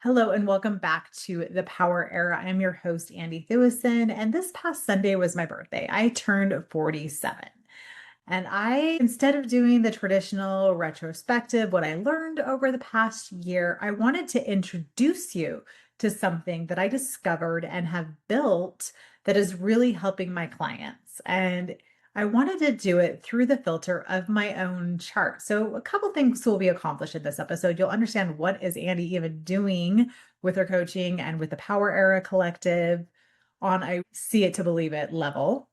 Hello and welcome back to the Power Era. I'm your host, Andy Thewison, and this past Sunday was my birthday. I turned 47. And instead of doing the traditional retrospective, what I learned over the past year, I wanted to introduce you to something that I discovered and have built that is really helping my clients. And I wanted to do it through the filter of my own chart. So, a couple things will be accomplished in this episode. You'll understand what is Andy even doing with her coaching and with the Power Era Collective on a see it to believe it level,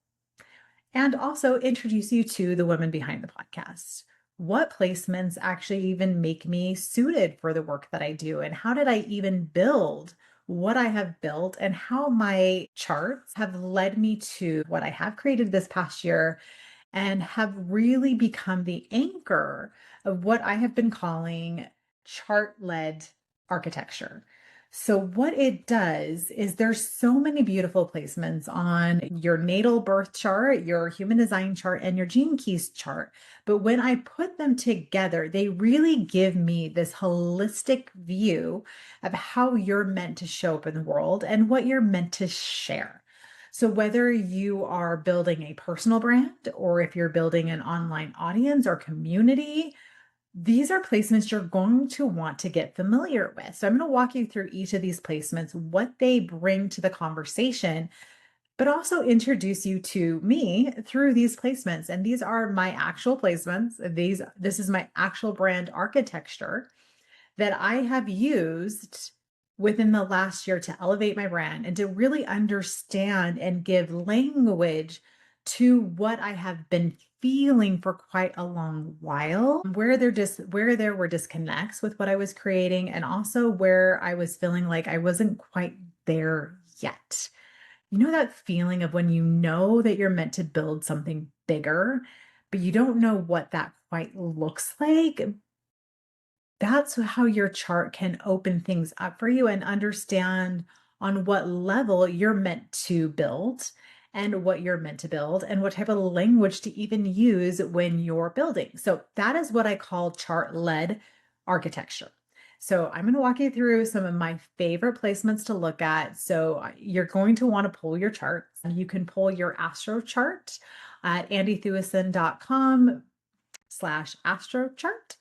and also introduce you to the women behind the podcast. What placements actually even make me suited for the work that I do? And how did I even build what I have built and how my charts have led me to what I have created this past year and have really become the anchor of what I have been calling chart led architecture. So, what it does is there's so many beautiful placements on your natal birth chart, your human design chart, and your gene keys chart. But when I put them together, they really give me this holistic view of how you're meant to show up in the world and what you're meant to share. So, whether you are building a personal brand or if you're building an online audience or community, these are placements you're going to want to get familiar with. So, I'm going to walk you through each of these placements, what they bring to the conversation, but also introduce you to me through these placements. And these are my actual placements. This is my actual brand architecture that I have used within the last year to elevate my brand and to really understand and give language to what I have been feeling for quite a long while, where there were disconnects with what I was creating and also where I was feeling like I wasn't quite there yet. You know that feeling of when you know that you're meant to build something bigger, but you don't know what that quite looks like? That's how your chart can open things up for you and understand on what level you're meant to build and what you're meant to build and what type of language to even use when you're building. So that is what I call chart led architecture. So I'm going to walk you through some of my favorite placements to look at. So you're going to want to pull your charts. You can pull your astro chart at andythewison.com/astro chart.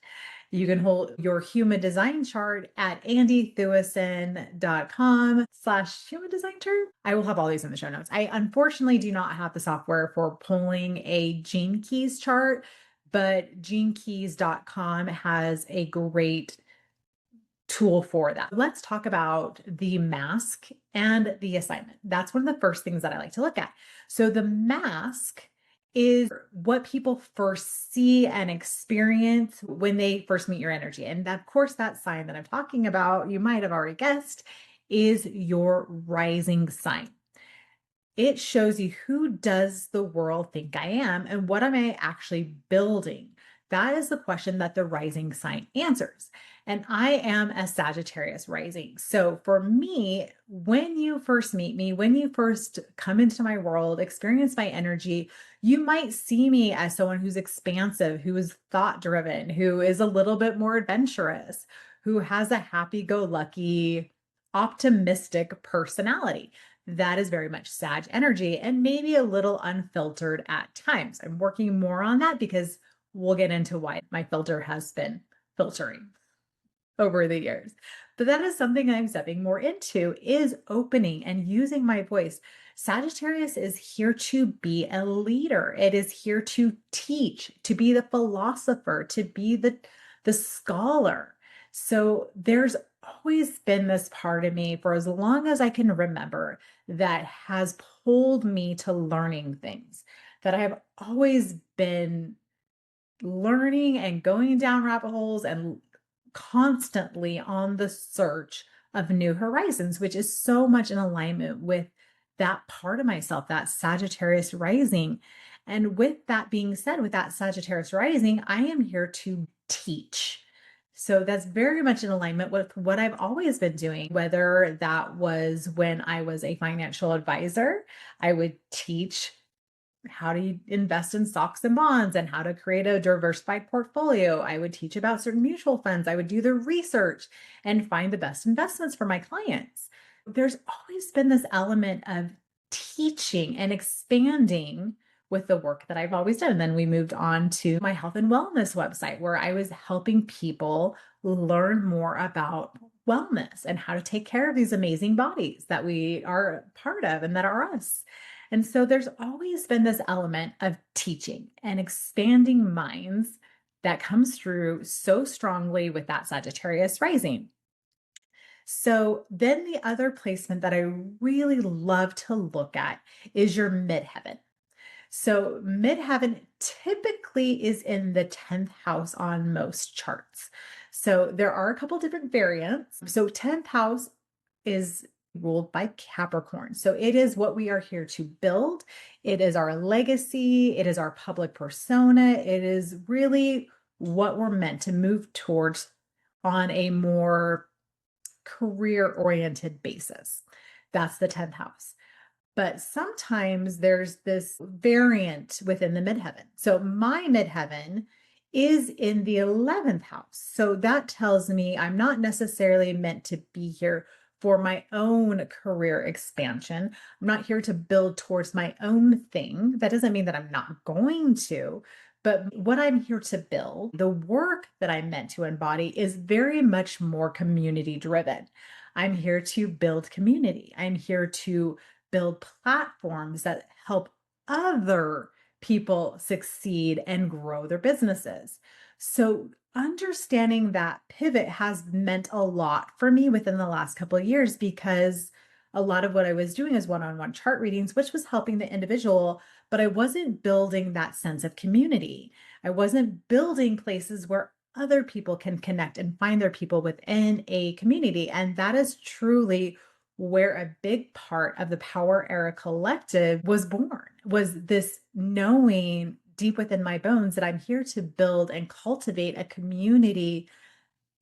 You can hold your human design chart at andythewison.com/human design chart. I will have all these in the show notes. I unfortunately do not have the software for pulling a Gene Keys chart, but genekeys.com has a great tool for that. Let's talk about the mask and the assignment. That's one of the first things that I like to look at. So the mask is what people first see and experience when they first meet your energy. And of course, that sign that I'm talking about, you might have already guessed, is your rising sign. It shows you who does the world think I am and what am I actually building? That is the question that the rising sign answers. And I am a Sagittarius rising. So for me, when you first meet me, when you first come into my world, experience my energy, you might see me as someone who's expansive, who is thought driven, who is a little bit more adventurous, who has a happy go lucky, optimistic personality. That is very much Sag energy and maybe a little unfiltered at times. I'm working more on that because we'll get into why my filter has been filtering over the years. But that is something I'm stepping more into is opening and using my voice. Sagittarius is here to be a leader. It is here to teach, to be the philosopher, to be the scholar. So there's always been this part of me for as long as I can remember that has pulled me to learning things, that I have always been learning and going down rabbit holes and constantly on the search of new horizons, which is so much in alignment with that part of myself, that Sagittarius rising. And with that being said, with that Sagittarius rising, I am here to teach. So that's very much in alignment with what I've always been doing, whether that was when I was a financial advisor, I would teach how to invest in stocks and bonds and how to create a diversified portfolio. I would teach about certain mutual funds. I would do the research and find the best investments for my clients. There's always been this element of teaching and expanding with the work that I've always done. And then we moved on to my health and wellness website, where I was helping people learn more about wellness and how to take care of these amazing bodies that we are part of and that are us. And so there's always been this element of teaching and expanding minds that comes through so strongly with that Sagittarius rising. So then the other placement that I really love to look at is your midheaven. So midheaven typically is in the 10th house on most charts. So there are a couple different variants. So 10th house is ruled by Capricorn. So it is what we are here to build. It is our legacy. It is our public persona. It is really what we're meant to move towards on a more career oriented basis. That's the 10th house. But sometimes there's this variant within the midheaven. So my midheaven is in the 11th house. So that tells me I'm not necessarily meant to be here for my own career expansion. I'm not here to build towards my own thing. That doesn't mean that I'm not going to, but what I'm here to build, the work that I'm meant to embody is very much more community driven. I'm here to build community. I'm here to build platforms that help other people succeed and grow their businesses. So understanding that pivot has meant a lot for me within the last couple of years, because a lot of what I was doing is one-on-one chart readings, which was helping the individual, but I wasn't building that sense of community. I wasn't building places where other people can connect and find their people within a community. And that is truly where a big part of the Power Era Collective was born, was this knowing deep within my bones that I'm here to build and cultivate a community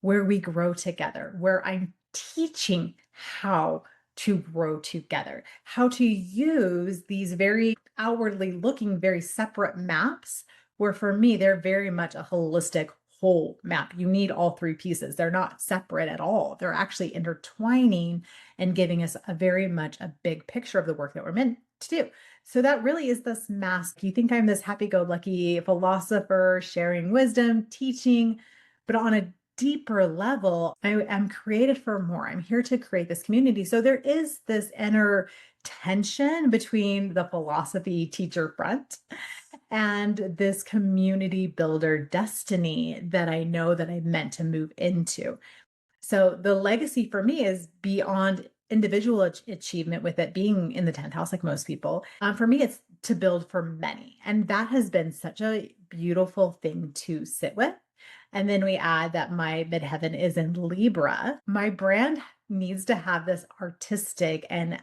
where we grow together, where I'm teaching how to grow together, how to use these very outwardly looking, very separate maps, where for me, they're very much a holistic whole map. You need all three pieces. They're not separate at all. They're actually intertwining and giving us a very much a big picture of the work that we're meant to do. So that really is this mask. You think I'm this happy-go-lucky philosopher sharing wisdom, teaching, but on a deeper level, I am created for more. I'm here to create this community. So there is this inner tension between the philosophy teacher front and this community builder destiny that I know that I'm meant to move into. So the legacy for me is beyond individual achievement with it being in the 10th house, like most people. For me, it's to build for many. And that has been such a beautiful thing to sit with. And then we add that my midheaven is in Libra. My brand needs to have this artistic and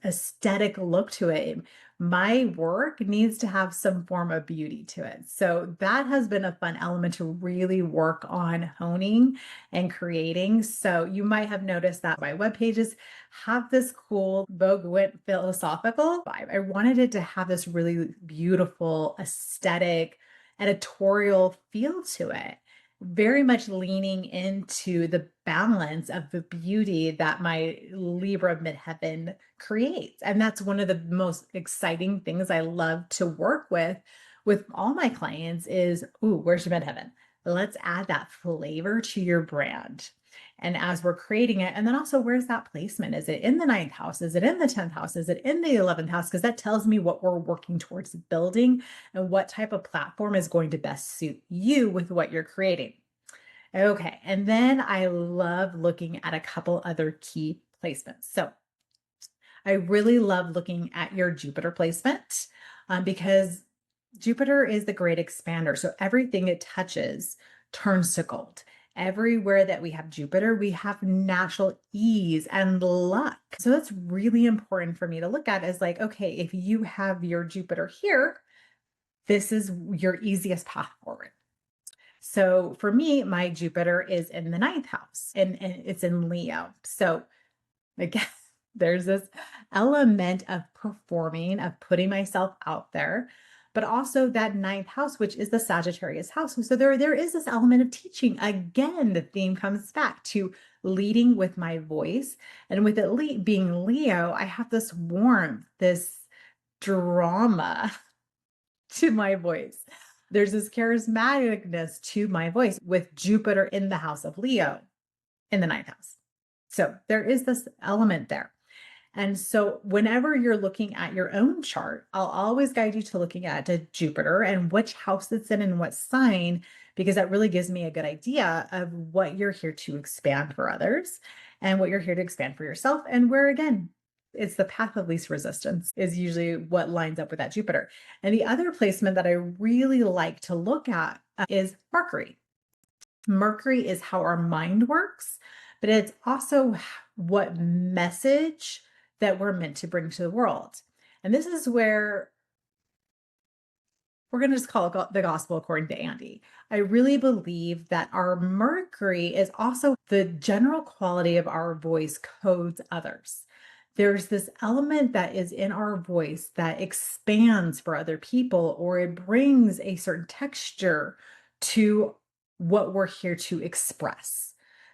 aesthetic look to it. My work needs to have some form of beauty to it. So that has been a fun element to really work on honing and creating. So you might have noticed that my web pages have this cool Vogue went philosophical vibe. I wanted it to have this really beautiful aesthetic editorial feel to it, very much leaning into the balance of the beauty that my Libra midheaven creates. And that's one of the most exciting things I love to work with all my clients is, ooh, where's your midheaven? Let's add that flavor to your brand. And as we're creating it, and then also where's that placement? Is it in the ninth house? Is it in the 10th house? Is it in the 11th house? Because that tells me what we're working towards building and what type of platform is going to best suit you with what you're creating. Okay. And then I love looking at a couple other key placements. So I really love looking at your Jupiter placement because Jupiter is the great expander. So everything it touches turns to gold. Everywhere that we have Jupiter, we have natural ease and luck. So that's really important for me to look at is like, okay, if you have your Jupiter here, this is your easiest path forward. So for me, my Jupiter is in the ninth house and it's in Leo. So again, There's this element of performing, of putting myself out there, but also that ninth house, which is the Sagittarius house. So there is this element of teaching. Again, the theme comes back to leading with my voice. And with it being Leo, I have this warmth, this drama to my voice. There's this charismaticness to my voice with Jupiter in the house of Leo in the ninth house. So there is this element there. And so whenever you're looking at your own chart, I'll always guide you to looking at a Jupiter and which house it's in and what sign, because that really gives me a good idea of what you're here to expand for others and what you're here to expand for yourself. And where, again, it's the path of least resistance is usually what lines up with that Jupiter. And the other placement that I really like to look at is Mercury. Mercury is how our mind works, but it's also what message that we're meant to bring to the world. And this is where we're going to just call it the gospel according to Andy. I really believe that our Mercury is also the general quality of our voice codes others. There's this element that is in our voice that expands for other people, or it brings a certain texture to what we're here to express.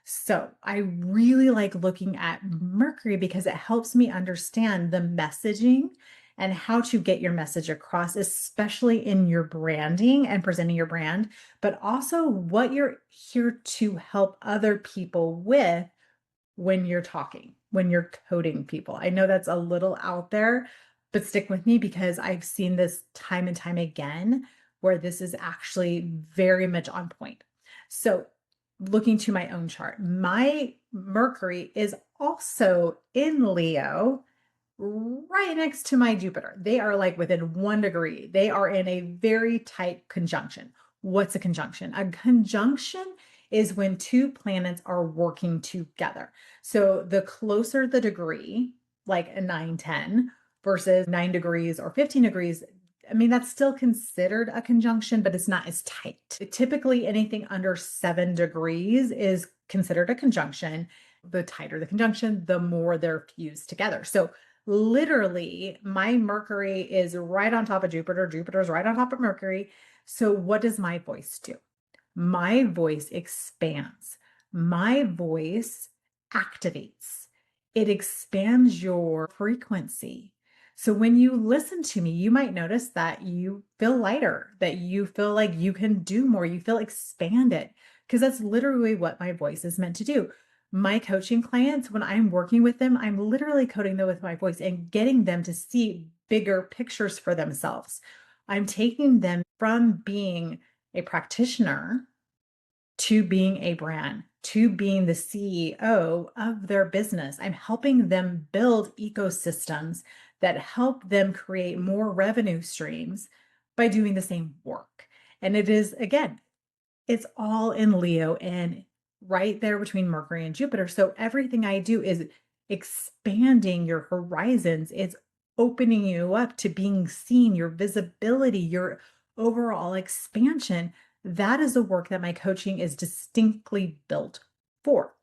So I really like looking at Mercury because it helps me understand the messaging and how to get your message across, especially in your branding and presenting your brand, but also what you're here to help other people with when you're talking, when you're coding people. I know that's a little out there, but stick with me because I've seen this time and time again where this is actually very much on point. So, looking to my own chart, my Mercury is also in Leo right next to my Jupiter. They are like within 1 degree. They are in a very tight conjunction. What's a conjunction? A conjunction is when two planets are working together. So the closer the degree, like a 9, 10 versus 9 degrees or 15 degrees, I mean, that's still considered a conjunction, but it's not as tight. Typically, anything under 7 degrees is considered a conjunction. The tighter the conjunction, the more they're fused together. So literally, my Mercury is right on top of Jupiter. Jupiter's right on top of Mercury. So what does my voice do? My voice expands. My voice activates. It expands your frequency. So when you listen to me, you might notice that you feel lighter, that you feel like you can do more, you feel expanded, because that's literally what my voice is meant to do. My coaching clients, when I'm working with them, I'm literally coding them with my voice and getting them to see bigger pictures for themselves. I'm taking them from being a practitioner to being a brand, to being the CEO of their business. I'm helping them build ecosystems that help them create more revenue streams by doing the same work. And it is, again, it's all in Leo and right there between Mercury and Jupiter. So everything I do is expanding your horizons. It's opening you up to being seen, your visibility, your overall expansion. That is the work that my coaching is distinctly built for.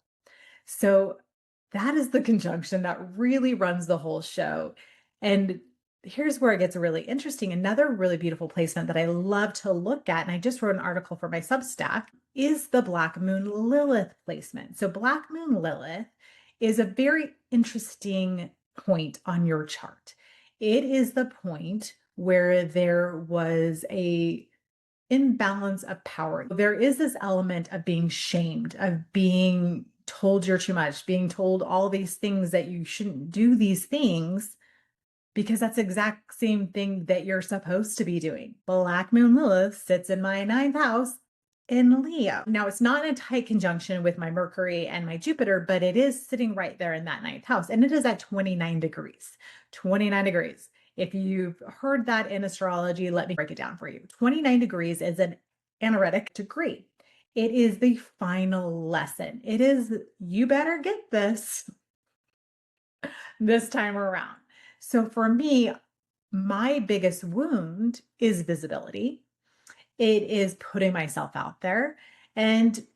So that is the conjunction that really runs the whole show. And here's where it gets really interesting. Another really beautiful placement that I love to look at, and I just wrote an article for my Substack, is the Black Moon Lilith placement. So Black Moon Lilith is a very interesting point on your chart. It is the point where there was a imbalance of power. There is this element of being shamed, of being told you're too much, being told all these things that you shouldn't do these things because that's the exact same thing that you're supposed to be doing. Black Moon Lilith sits in my ninth house in Leo. Now, it's not in a tight conjunction with my Mercury and my Jupiter, but it is sitting right there in that ninth house. And it is at 29 degrees. 29 degrees. If you've heard that in astrology, let me break it down for you. 29 degrees is an anaretic degree. It is the final lesson. It is, you better get this time around. So for me, my biggest wound is visibility. It is putting myself out there. And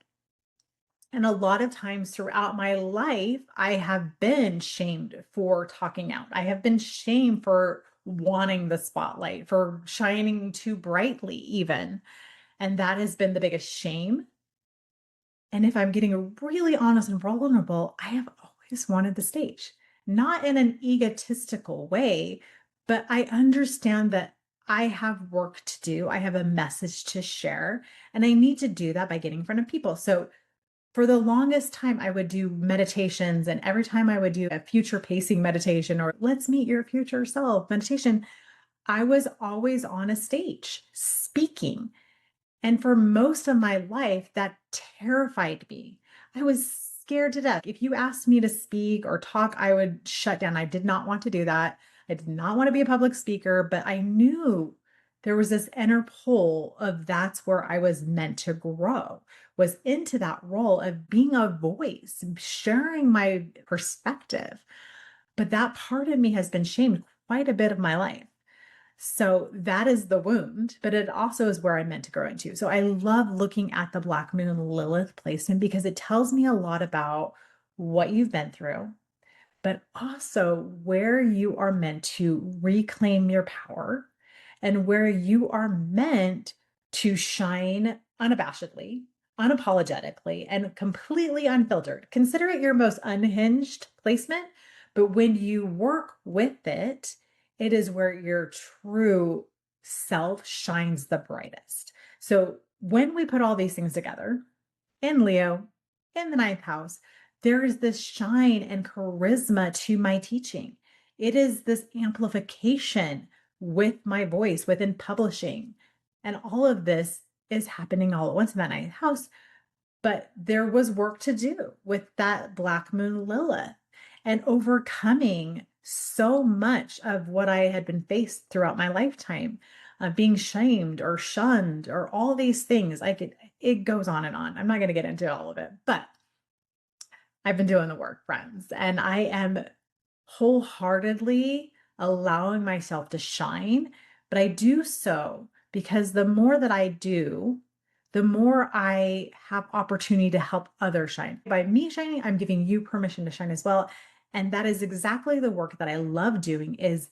And a lot of times throughout my life, I have been shamed for talking out. I have been shamed for wanting the spotlight, for shining too brightly, even. And that has been the biggest shame. And if I'm getting really honest and vulnerable, I have always wanted the stage, not in an egotistical way, but I understand that I have work to do. I have a message to share, and I need to do that by getting in front of people. So for the longest time, I would do meditations, and every time I would do a future pacing meditation or let's meet your future self meditation, I was always on a stage speaking. And for most of my life, that terrified me. I was scared to death. If you asked me to speak or talk, I would shut down. I did not want to do that. I did not want to be a public speaker, but I knew there was this inner pull of that's where I was meant to grow, was into that role of being a voice, sharing my perspective. But that part of me has been shamed quite a bit of my life. So that is the wound, but it also is where I'm meant to grow into. So I love looking at the Black Moon Lilith placement because it tells me a lot about what you've been through, but also where you are meant to reclaim your power and where you are meant to shine unabashedly, unapologetically, and completely unfiltered. Consider it your most unhinged placement, but when you work with it, it is where your true self shines the brightest. So when we put all these things together in Leo, in the ninth house, there is this shine and charisma to my teaching. It is this amplification with my voice within publishing. And all of this is happening all at once in that ninth house. But there was work to do with that Black Moon Lilith and overcoming so much of what I had been faced throughout my lifetime, being shamed or shunned or all these things. It goes on and on. I'm not going to get into all of it, but I've been doing the work, friends, and I am wholeheartedly allowing myself to shine. But I do so because the more that I do, the more I have opportunity to help others shine. By me shining, I'm giving you permission to shine as well. And that is exactly the work that I love doing is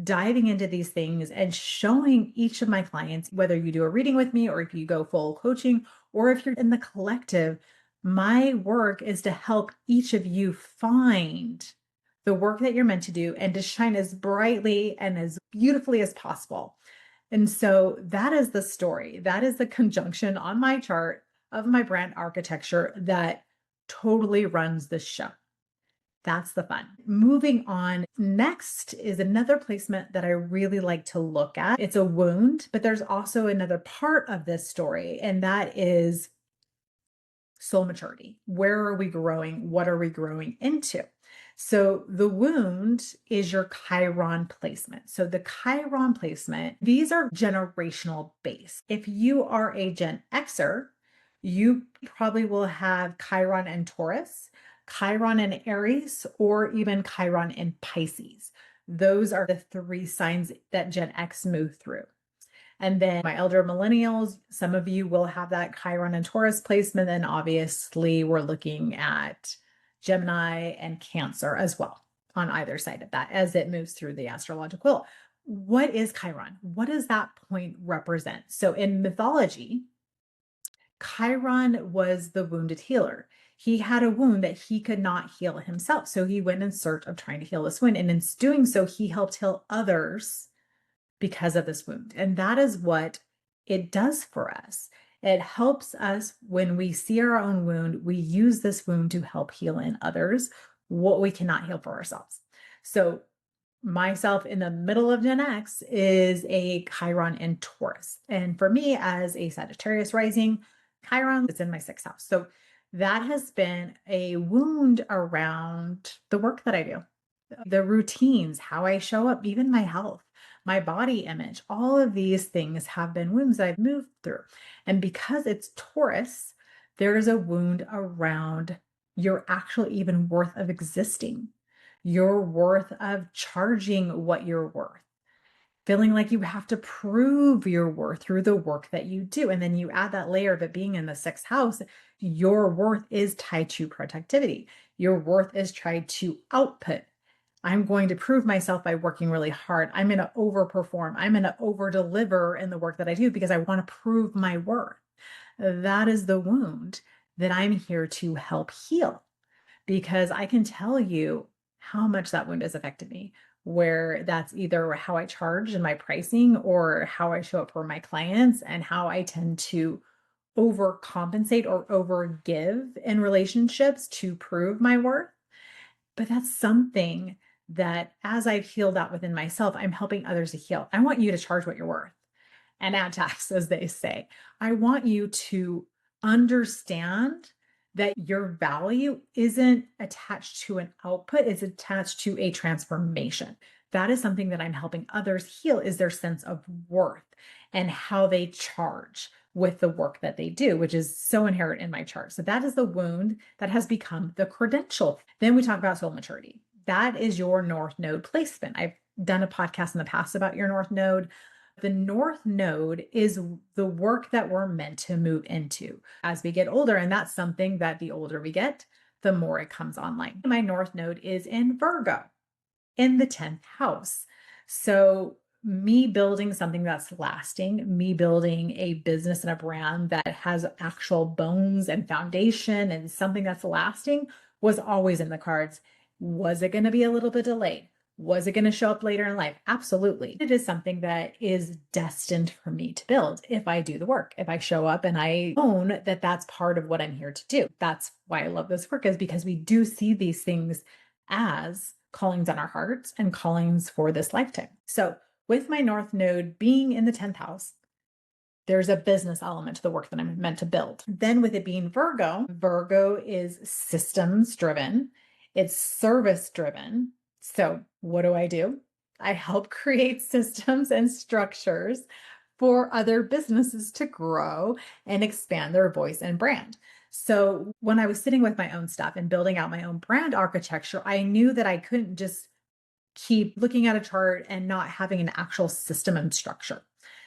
diving into these things and showing each of my clients, whether you do a reading with me or if you go full coaching or if you're in the collective, my work is to help each of you find the work that you're meant to do and to shine as brightly and as beautifully as possible. And so that is the story. That is the conjunction on my chart of my brand architecture that totally runs the show. That's the fun. Moving on, next is another placement that I really like to look at. It's a wound, but there's also another part of this story, and that is soul maturity. Where are we growing? What are we growing into? So the wound is your Chiron placement. So the Chiron placement, these are generational based. If you are a Gen Xer, you probably will have Chiron and Taurus, Chiron and Aries, or even Chiron and Pisces. Those are the three signs that Gen X move through. And then my elder millennials, some of you will have that Chiron and Taurus placement. And obviously, we're looking at Gemini and Cancer as well on either side of that as it moves through the astrological wheel. What is Chiron? What does that point represent? So in mythology, Chiron was the wounded healer. He had a wound that he could not heal himself. So he went in search of trying to heal this wound. And in doing so, he helped heal others because of this wound. And that is what it does for us. It helps us when we see our own wound, we use this wound to help heal in others what we cannot heal for ourselves. So, myself in the middle of Gen X is a Chiron in Taurus. And for me, as a Sagittarius rising, Chiron is in my sixth house. So, that has been a wound around the work that I do, the routines, how I show up, even my health, my body image, all of these things have been wounds I've moved through. And because it's Taurus, there is a wound around your actual even worth of existing, your worth of charging what you're worth. feeling like you have to prove your worth through the work that you do. And then you add that layer of it being in the sixth house, your worth is tied to productivity. Your worth is tied to output. I'm going to prove myself by working really hard. I'm going to overperform. I'm going to over deliver in the work that I do because I want to prove my worth. That is the wound that I'm here to help heal, because I can tell you how much that wound has affected me, where that's either how I charge in my pricing or how I show up for my clients and how I tend to overcompensate or overgive in relationships to prove my worth. But that's something that as I've healed out within myself, I'm helping others to heal. I want you to charge what you're worth and add tax, as they say. I want you to understand that your value isn't attached to an output, it's attached to a transformation. That is something that I'm helping others heal, is their sense of worth and how they charge with the work that they do, which is so inherent in my chart. So that is the wound that has become the credential. Then we talk about soul maturity. That is your North Node placement. I've done a podcast in the past about your North Node. The North Node is the work that we're meant to move into as we get older. And that's something that the older we get, the more it comes online. My North Node is in Virgo in the 10th house. So, me building something that's lasting, me building a business and a brand that has actual bones and foundation and something that's lasting was always in the cards. Was it going to be a little bit delayed? Was it going to show up later in life? Absolutely. It is something that is destined for me to build if I do the work, if I show up and I own that that's part of what I'm here to do. That's why I love this work, is because we do see these things as callings on our hearts and callings for this lifetime. So, with my North Node being in the 10th house, there's a business element to the work that I'm meant to build. Then, with it being Virgo, Virgo is systems driven, it's service driven. So, what do? I help create systems and structures for other businesses to grow and expand their voice and brand. So, when I was sitting with my own stuff and building out my own brand architecture, I knew that I couldn't just keep looking at a chart and not having an actual system and structure.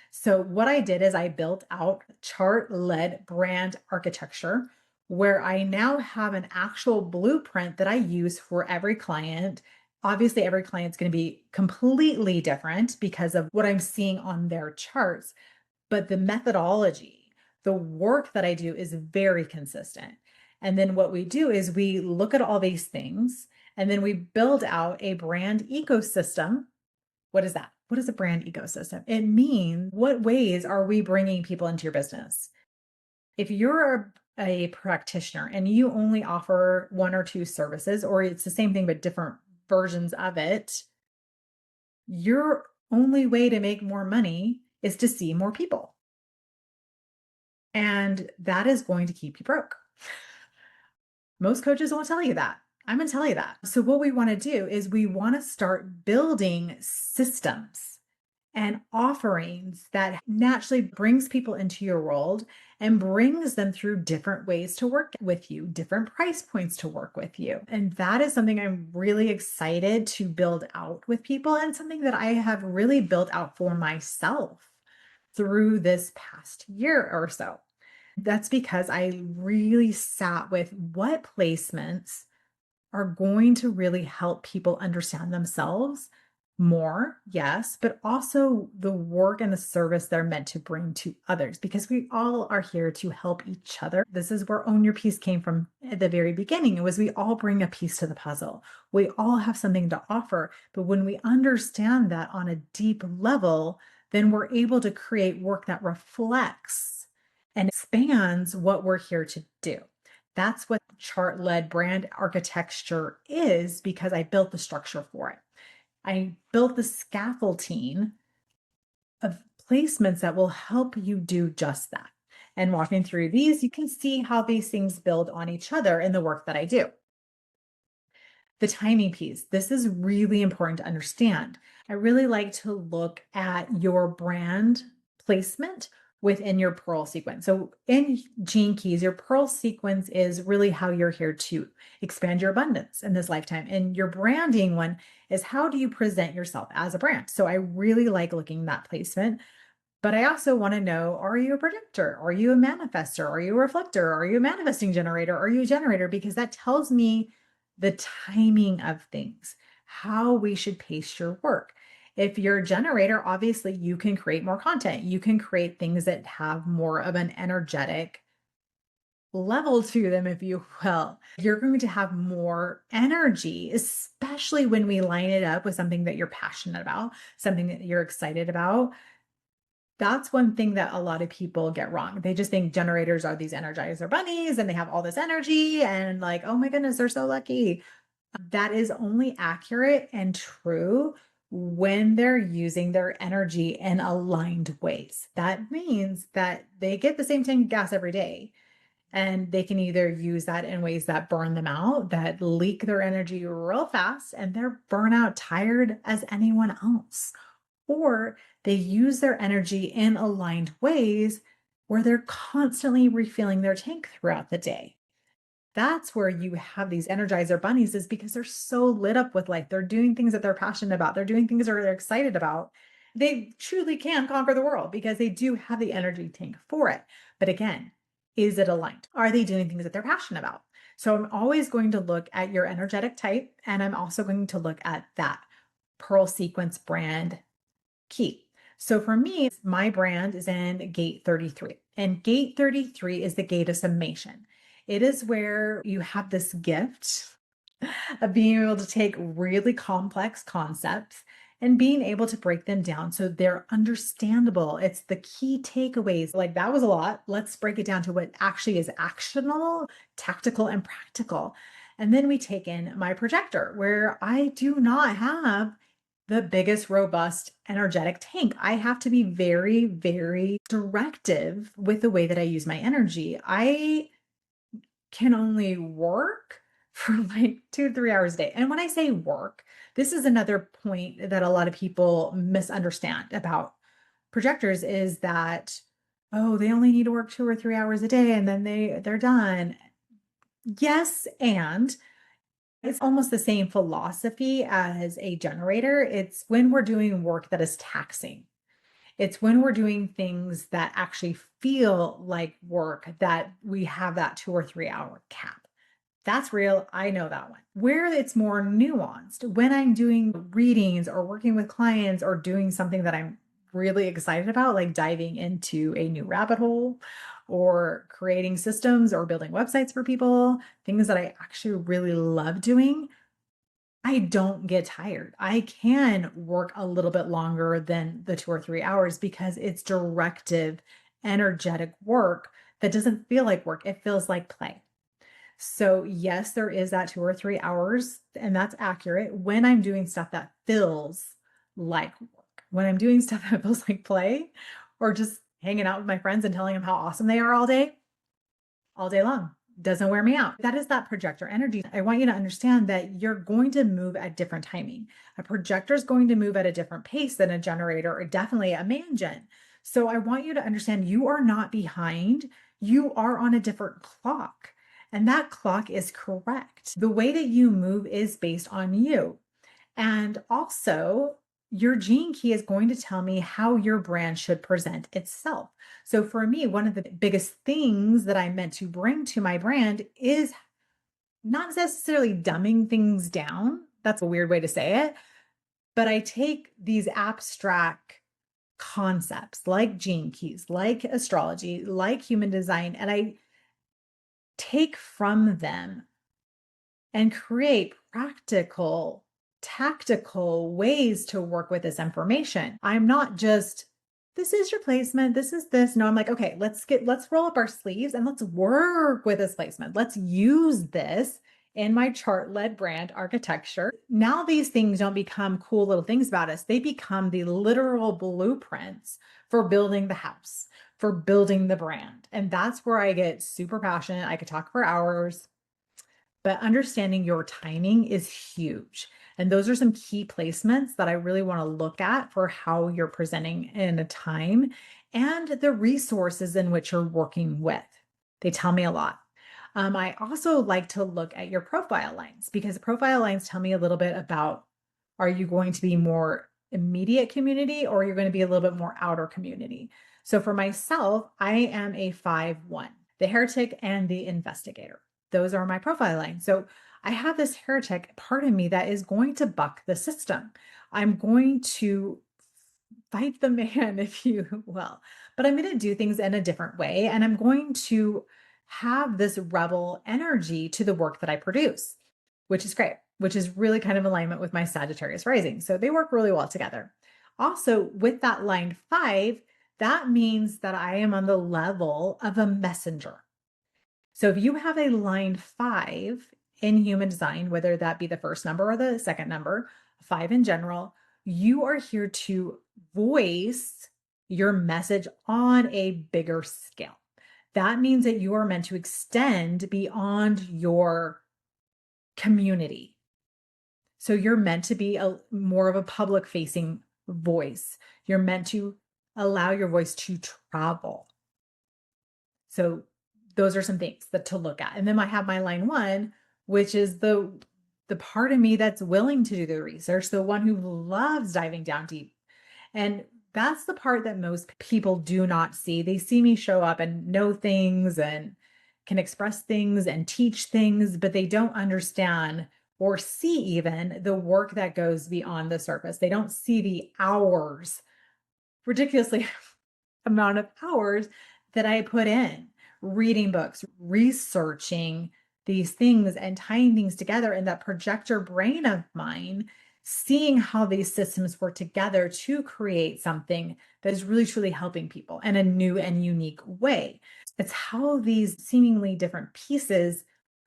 So, what I did is I built out chart led brand architecture where I now have an actual blueprint that I use for every client. Obviously, every client's going to be completely different because of what I'm seeing on their charts, but the methodology, the work that I do is very consistent. And then what we do is we look at all these things and then we build out a brand ecosystem. What is that? What is a brand ecosystem? It means, what ways are we bringing people into your business? If you're a practitioner and you only offer one or two services, or it's the same thing but different versions of it, your only way to make more money is to see more people. And that is going to keep you broke. Most coaches won't tell you that. I'm going to tell you that. So, what we want to do is we want to start building systems and offerings that naturally brings people into your world and brings them through different ways to work with you, different price points to work with you. And that is something I'm really excited to build out with people, and something that I have really built out for myself through this past year or so. That's because I really sat with what placements are going to really help people understand themselves more, yes, but also the work and the service they're meant to bring to others, because we all are here to help each other. This is where Own Your Piece came from at the very beginning. It was, we all bring a piece to the puzzle. We all have something to offer. But when we understand that on a deep level, then we're able to create work that reflects and expands what we're here to do. That's what chart led brand architecture is, because I built the structure for it. I built the scaffolding of placements that will help you do just that. And walking through these, you can see how these things build on each other in the work that I do. The timing piece, this is really important to understand. I really like to look at your brand placement within your pearl sequence. So in Gene Keys, your pearl sequence is really how you're here to expand your abundance in this lifetime. And your branding one is how do you present yourself as a brand? So I really like looking at that placement. But I also want to know, are you a projector? Are you a manifester? Are you a reflector? Are you a manifesting generator? Are you a generator? Because that tells me the timing of things, how we should pace your work. If you're a generator, obviously you can create more content. You can create things that have more of an energetic level to them, if you will. You're going to have more energy, especially when we line it up with something that you're passionate about, something that you're excited about. That's one thing that a lot of people get wrong. They just think generators are these energizer bunnies and they have all this energy and like, oh my goodness, they're so lucky. That is only accurate and true when they're using their energy in aligned ways. That means that they get the same tank of gas every day. And they can either use that in ways that burn them out, that leak their energy real fast, and they're burnout tired as anyone else, or they use their energy in aligned ways where they're constantly refilling their tank throughout the day. That's where you have these energizer bunnies, is because they're so lit up with life. They're doing things that they're passionate about. They're doing things that they're excited about. They truly can conquer the world because they do have the energy tank for it. But again, is it aligned? Are they doing things that they're passionate about? So I'm always going to look at your energetic type, and I'm also going to look at that Pearl Sequence brand key. So for me, my brand is in gate 33, and gate 33 is the gate of summation. It is where you have this gift of being able to take really complex concepts and being able to break them down so they're understandable. It's the key takeaways. Like, that was a lot. Let's break it down to what actually is actionable, tactical, and practical. And then we take in my projector, where I do not have the biggest, robust, energetic tank. I have to be very, very directive with the way that I use my energy. I can only work for like 2 to 3 hours a day. And when I say work, this is another point that a lot of people misunderstand about projectors, is that, oh, they only need to work 2 or 3 hours a day and then they're done. Yes, and it's almost the same philosophy as a generator. It's when we're doing work that is taxing. It's when we're doing things that actually feel like work that we have that 2 or 3 hour cap. That's real. I know that one. Where it's more nuanced, when I'm doing readings or working with clients or doing something that I'm really excited about, like diving into a new rabbit hole or creating systems or building websites for people, things that I actually really love doing, I don't get tired. I can work a little bit longer than the 2 or 3 hours because it's directive, energetic work that doesn't feel like work. It feels like play. So, yes, there is that 2 or 3 hours, and that's accurate when I'm doing stuff that feels like work. When I'm doing stuff that feels like play, or just hanging out with my friends and telling them how awesome they are all day long. Doesn't wear me out. That is that projector energy. I want you to understand that you're going to move at different timing. A projector is going to move at a different pace than a generator, or definitely a man gen. So I want you to understand you are not behind. You are on a different clock. And that clock is correct. The way that you move is based on you. And also, your gene key is going to tell me how your brand should present itself. So, for me, one of the biggest things that I meant to bring to my brand is not necessarily dumbing things down. That's a weird way to say it. But I take these abstract concepts like gene keys, like astrology, like human design, and I take from them and create practical, tactical ways to work with this information. I'm not just, this is your placement, this is this. No, I'm like, okay, let's roll up our sleeves and let's work with this placement. Let's use this in my chart led brand architecture. Now these things don't become cool little things about us. They become the literal blueprints for building the house, for building the brand. And that's where I get super passionate. I could talk for hours. But understanding your timing is huge. And those are some key placements that I really want to look at for how you're presenting in a time. and the resources in which you're working with. They tell me a lot. I also like to look at your profile lines because profile lines tell me a little bit about, are you going to be more immediate community or you're going to be a little bit more outer community? So for myself, I am a 5-1, the heretic and the investigator. Those are my profile lines. So I have this heretic part of me that is going to buck the system. I'm going to fight the man, if you will, but I'm going to do things in a different way. And I'm going to have this rebel energy to the work that I produce, which is great, which is really kind of alignment with my Sagittarius rising. So they work really well together. Also, with that line 5, that means that I am on the level of a messenger. So if you have a line 5 in human design, whether that be the first number or the second number, 5 in general, you are here to voice your message on a bigger scale. That means that you are meant to extend beyond your community. So you're meant to be a more of a public facing voice. You're meant to allow your voice to travel. So those are some things that to look at. And then I have my line 1, which is the part of me that's willing to do the research, the one who loves diving down deep. And that's the part that most people do not see. They see me show up and know things and can express things and teach things, but they don't understand or see even the work that goes beyond the surface. They don't see the hours, ridiculously amount of hours that I put in reading books, researching these things and tying things together in that projector brain of mine, seeing how these systems work together to create something that is really truly helping people in a new and unique way. It's how these seemingly different pieces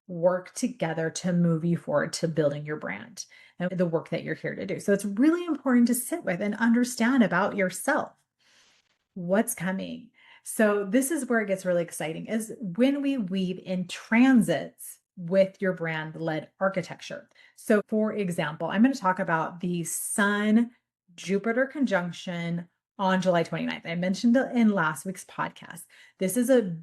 work together to move you forward to building your brand and the work that you're here to do. So it's really important to sit with and understand about yourself what's coming. So this is where it gets really exciting is when we weave in transits with your brand led architecture. So for example, I'm going to talk about the Sun Jupiter conjunction on July 29th. I mentioned it in last week's podcast. This is a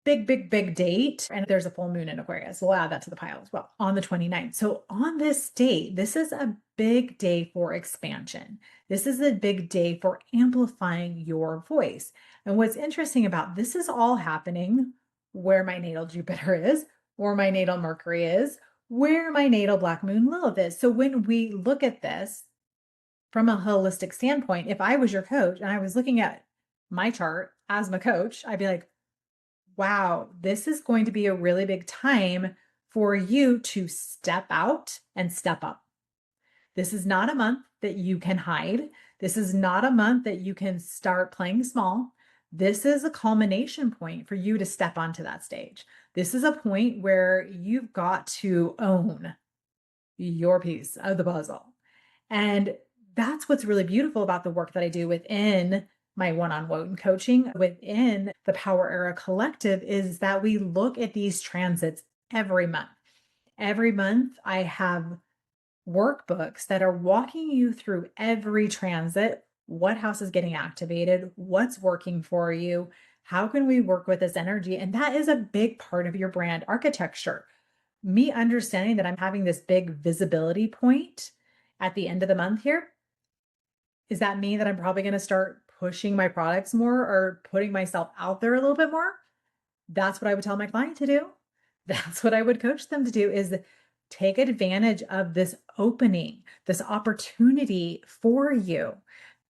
big, big, big date. And there's a full moon in Aquarius. We'll add that to the pile as well on the 29th. So on this date, this is a big day for expansion. This is a big day for amplifying your voice. And what's interesting about this is all happening where my natal Jupiter is, or my natal Mercury is, where my natal Black Moon Lilith is. So when we look at this from a holistic standpoint, if I was your coach and I was looking at my chart as my coach, I'd be like, wow, this is going to be a really big time for you to step out and step up. This is not a month that you can hide. This is not a month that you can start playing small. This is a culmination point for you to step onto that stage. This is a point where you've got to own your piece of the puzzle. And that's what's really beautiful about the work that I do within my one-on-one coaching within the Power Era Collective is that we look at these transits every month. Every month, I have workbooks that are walking you through every transit, what house is getting activated, what's working for you, how can we work with this energy? And that is a big part of your brand architecture. Me understanding that I'm having this big visibility point at the end of the month here. Does that mean that I'm probably going to start pushing my products more or putting myself out there a little bit more? That's what I would tell my client to do. That's what I would coach them to do is take advantage of this opening, this opportunity for you.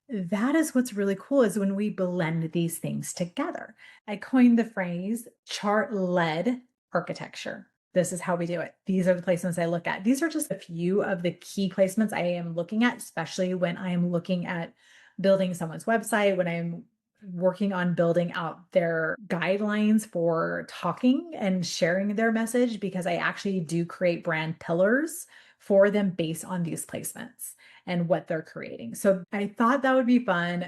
That is what's really cool is when we blend these things together. I coined the phrase chart-led architecture. This is how we do it. These are the placements I look at. These are just a few of the key placements I am looking at, especially when I am looking at building someone's website, when I'm working on building out their guidelines for talking and sharing their message, because I actually do create brand pillars for them based on these placements and what they're creating. So I thought that would be fun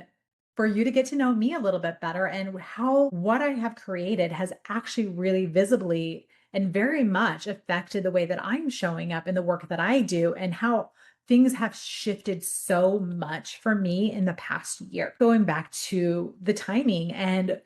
for you to get to know me a little bit better and how what I have created has actually really visibly and very much affected the way that I'm showing up in the work that I do and how things have shifted so much for me in the past year. Going back to the timing and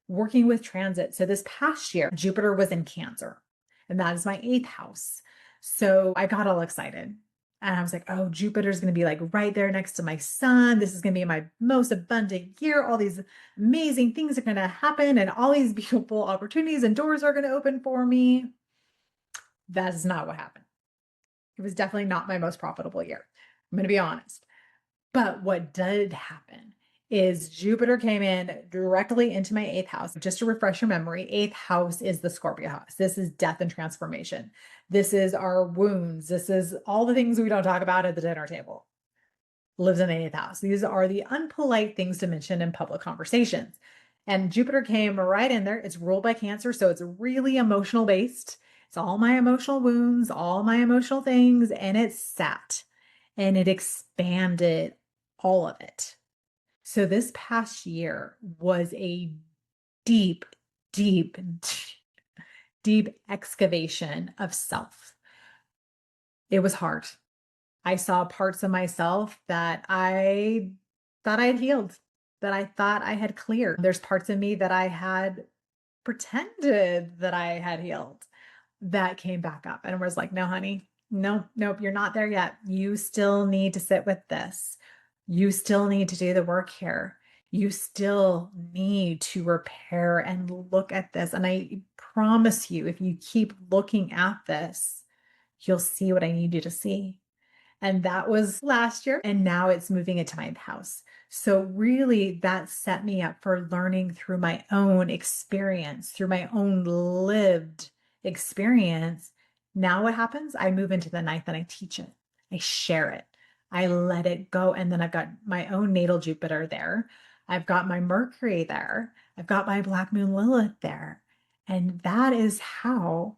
working with transit. So this past year, Jupiter was in Cancer, and that is my eighth house. So I got all excited. And I was like, oh, Jupiter's going to be like right there next to my sun. This is going to be my most abundant year. All these amazing things are going to happen, and all these beautiful opportunities and doors are going to open for me. That is not what happened. It was definitely not my most profitable year. I'm going to be honest. But what did happen is Jupiter came in directly into my eighth house. Just to refresh your memory, eighth house is the Scorpio house. This is death and transformation. This is our wounds. This is all the things we don't talk about at the dinner table. Lives in the eighth house. These are the unpolite things to mention in public conversations. And Jupiter came right in there. It's ruled by Cancer, so it's really emotional based. It's all my emotional wounds, all my emotional things, and it sat and it expanded all of it. So this past year was a deep, deep, deep excavation of self. It was hard. I saw parts of myself that I thought I had healed, that I thought I had cleared. There's parts of me that I had pretended that I had healed that came back up and was like, no, honey, no, nope, you're not there yet. You still need to sit with this. You still need to do the work here. You still need to repair and look at this. And I promise you, if you keep looking at this, you'll see what I need you to see. And that was last year. And now it's moving into my house. So, really, that set me up for learning through my own experience, through my own lived experience. Now, what happens? I move into the ninth and I teach it, I share it, I let it go. And then I've got my own natal Jupiter there. I've got my Mercury there. I've got my Black Moon Lilith there. And that is how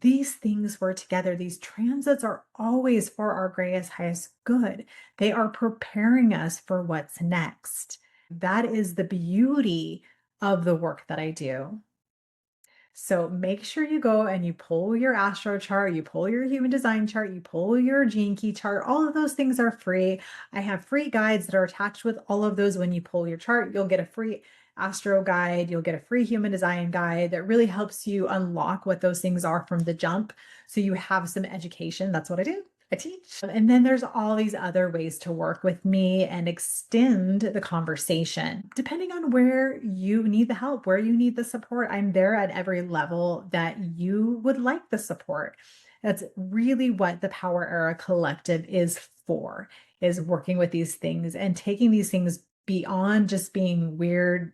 these things were together. These transits are always for our greatest, highest good. They are preparing us for what's next. That is the beauty of the work that I do. So make sure you go and you pull your astro chart, you pull your human design chart, you pull your gene key chart. All of those things are free. I have free guides that are attached with all of those. When you pull your chart, you'll get a free astro guide, you'll get a free human design guide that really helps you unlock what those things are from the jump. So you have some education. That's what I do. I teach. And then there's all these other ways to work with me and extend the conversation. Depending on where you need the help, where you need the support, I'm there at every level that you would like the support. That's really what the Power Era Collective is for, is working with these things and taking these things beyond just being weird,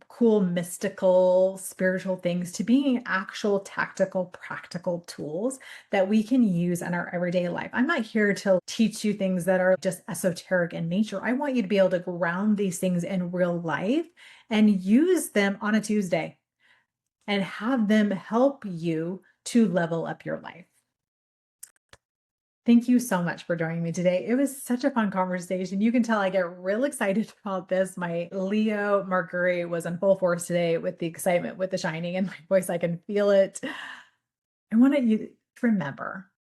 cool, mystical, spiritual things to being actual tactical, practical tools that we can use in our everyday life. I'm not here to teach you things that are just esoteric in nature. I want you to be able to ground these things in real life and use them on a Tuesday and have them help you to level up your life. Thank you so much for joining me today. It was such a fun conversation. You can tell I get real excited about this. My Leo Mercury was in full force today with the excitement, with the shining in my voice. I can feel it. I want you to remember,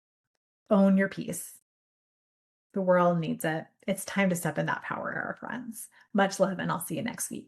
own your peace. The world needs it. It's time to step in that power era, friends. Much love, and I'll see you next week.